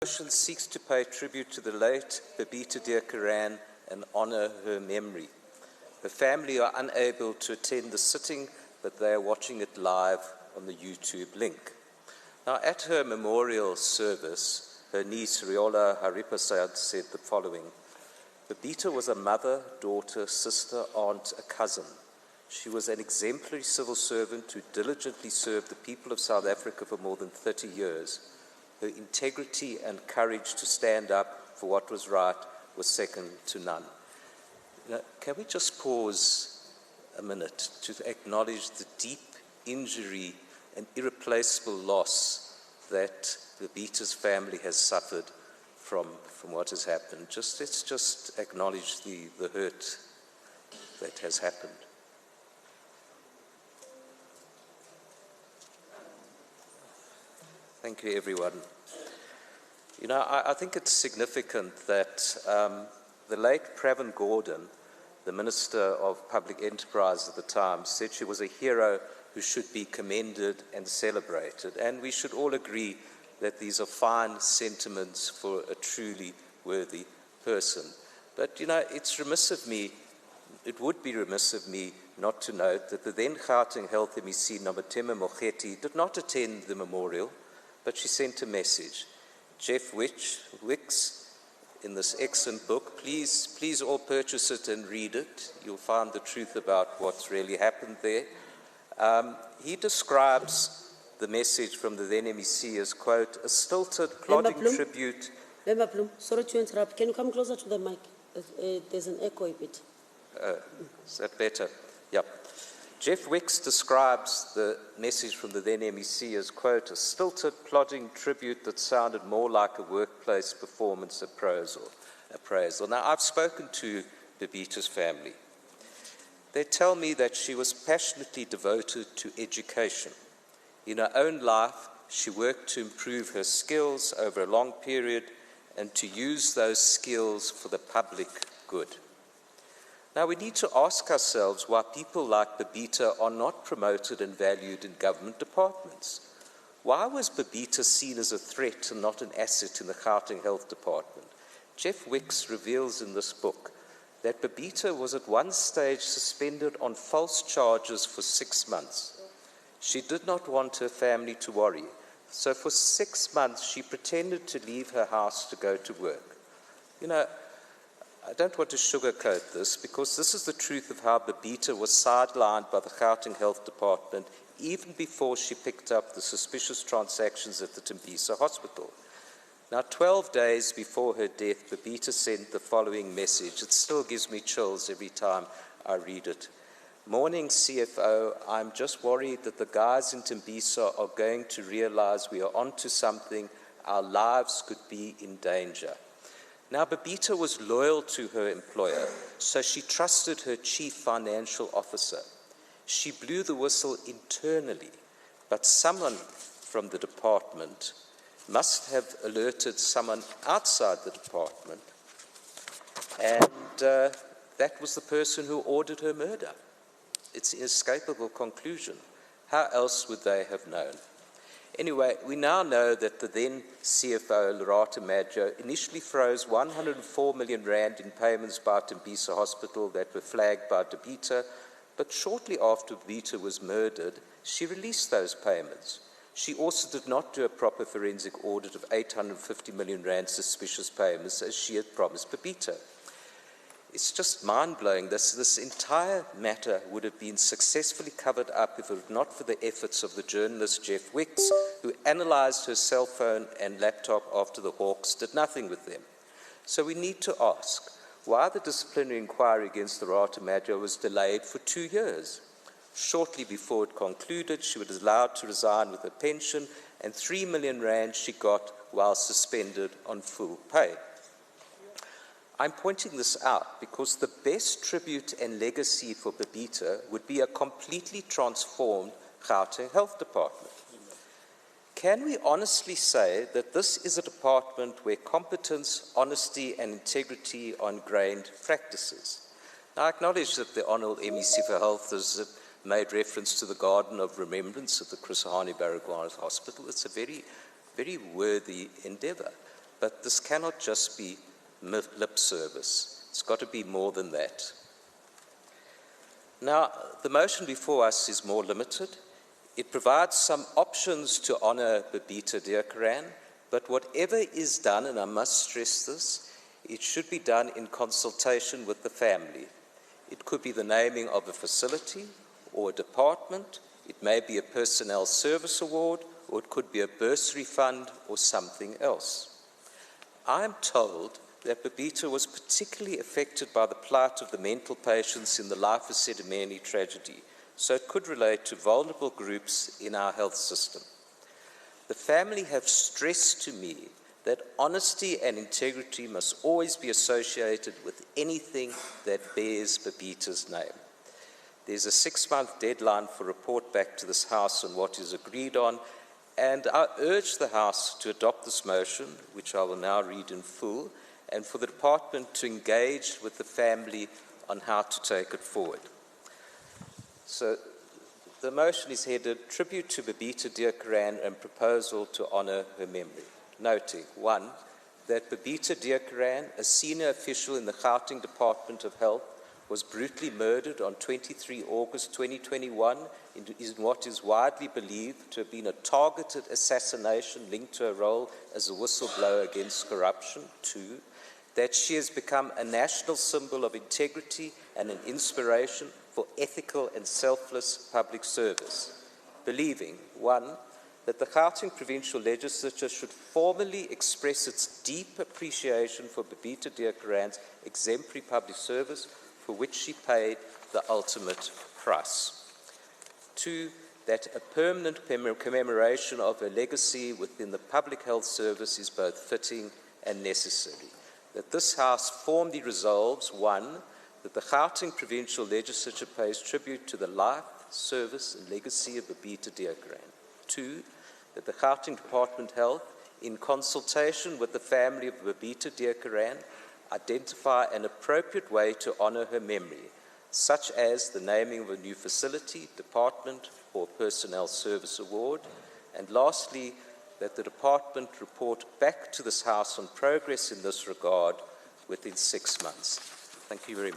motion seeks to pay tribute to the late Babita Deokaran and honour her memory. Her family are unable to attend the sitting, but they are watching it live on the YouTube link. Now, at her memorial service, her niece Riola Haripasad said the following: Babita was a mother, daughter, sister, aunt, a cousin. She was an exemplary civil servant who diligently served the people of South Africa for more than 30 years. Her integrity and courage to stand up for what was right was second to none. Can we just pause a minute to acknowledge the deep injury and irreplaceable loss that Babita's family has suffered from what has happened? Let's just acknowledge the hurt that has happened. Thank you, everyone. I think it's significant that the late Pravin Gordhan, the Minister of Public Enterprise at the time, said she was a hero who should be commended and celebrated. And we should all agree that these are fine sentiments for a truly worthy person. But, it would be remiss of me not to note that the then Gauteng Health MEC, Nomatema Mogetti, did not attend the memorial, but she sent a message. Jeff Wicks, in this excellent book, please all purchase it and read it. You'll find the truth about what's really happened there. He describes the message from the then MEC as, quote, a stilted, plodding tribute. Member Bloom, sorry to interrupt. Can you come closer to the mic? There's an echo a bit. Is that better? Yep. Jeff Wicks describes the message from the then MEC as, quote, a stilted, plodding tribute that sounded more like a workplace performance appraisal. Now, I've spoken to Babita's family. They tell me that she was passionately devoted to education. In her own life, she worked to improve her skills over a long period and to use those skills for the public good. Now, we need to ask ourselves why people like Babita are not promoted and valued in government departments. Why was Babita seen as a threat and not an asset in the Gauteng Health Department? Jeff Wicks reveals in this book that Babita was at one stage suspended on false charges for 6 months. She did not want her family to worry, so for 6 months she pretended to leave her house to go to work. I don't want to sugarcoat this, because this is the truth of how Babita was sidelined by the Gauteng Health Department even before she picked up the suspicious transactions at the Tembisa Hospital. Now, 12 days before her death, Babita sent the following message. It still gives me chills every time I read it. Morning, CFO. I'm just worried that the guys in Tembisa are going to realize we are onto something. Our lives could be in danger. Now, Babita was loyal to her employer, so she trusted her chief financial officer. She blew the whistle internally, but someone from the department must have alerted someone outside the department, and that was the person who ordered her murder. It's an inescapable conclusion. How else would they have known? Anyway, we now know that the then CFO, Lerato Maggio, initially froze 104 million rand in payments by Tembisa Hospital that were flagged by Babita, but shortly after Babita was murdered, she released those payments. She also did not do a proper forensic audit of 850 million rand suspicious payments as she had promised Babita. It's just mind-blowing. This entire matter would have been successfully covered up if it were not for the efforts of the journalist Jeff Wicks, who analysed her cell phone and laptop after the Hawks did nothing with them. So we need to ask why the disciplinary inquiry against Lerato Maggio was delayed for 2 years. Shortly before it concluded, she was allowed to resign with her pension, and 3 million rand she got while suspended on full pay. I'm pointing this out because the best tribute and legacy for Babita would be a completely transformed Gauteng Health Department. Can we honestly say that this is a department where competence, honesty, and integrity are ingrained practices? Now, I acknowledge that the Honourable MEC for Health has made reference to the Garden of Remembrance at the Chris Hani Baragwanath Hospital. It's a very, very worthy endeavour. but this cannot just be lip service. It's got to be more than that. Now, the motion before us is more limited. It provides some options to honour Babita Deokaran, but whatever is done, and I must stress this, it should be done in consultation with the family. It could be the naming of a facility or a department. It may be a personnel service award, or it could be a bursary fund or something else. I am told that Babita was particularly affected by the plight of the mental patients in the Life of Sedimeni tragedy, so it could relate to vulnerable groups in our health system. The family have stressed to me that honesty and integrity must always be associated with anything that bears Babita's name. There's a 6-month deadline for report back to this House on what is agreed on, and I urge the House to adopt this motion, which I will now read in full, and for the Department to engage with the family on how to take it forward. So the motion is headed, Tribute to Babita Deokaran and Proposal to Honour Her Memory. Noting, 1, that Babita Deokaran, a senior official in the Gauteng Department of Health, was brutally murdered on 23 August 2021 in what is widely believed to have been a targeted assassination linked to her role as a whistleblower against corruption. 2, that she has become a national symbol of integrity and an inspiration for ethical and selfless public service. Believing, 1, that the Gauteng Provincial Legislature should formally express its deep appreciation for Babita Deokaran's exemplary public service, for which she paid the ultimate price. 2, that a permanent commemoration of her legacy within the public health service is both fitting and necessary. That this House formally resolves, 1, that the Gauteng Provincial Legislature pays tribute to the life, service and legacy of Babita Deokaran. 2, that the Gauteng Department of Health, in consultation with the family of Babita Deokaran, identify an appropriate way to honour her memory, such as the naming of a new facility, department, or personnel service award. And lastly, that the department report back to this House on progress in this regard within 6 months. Thank you very much.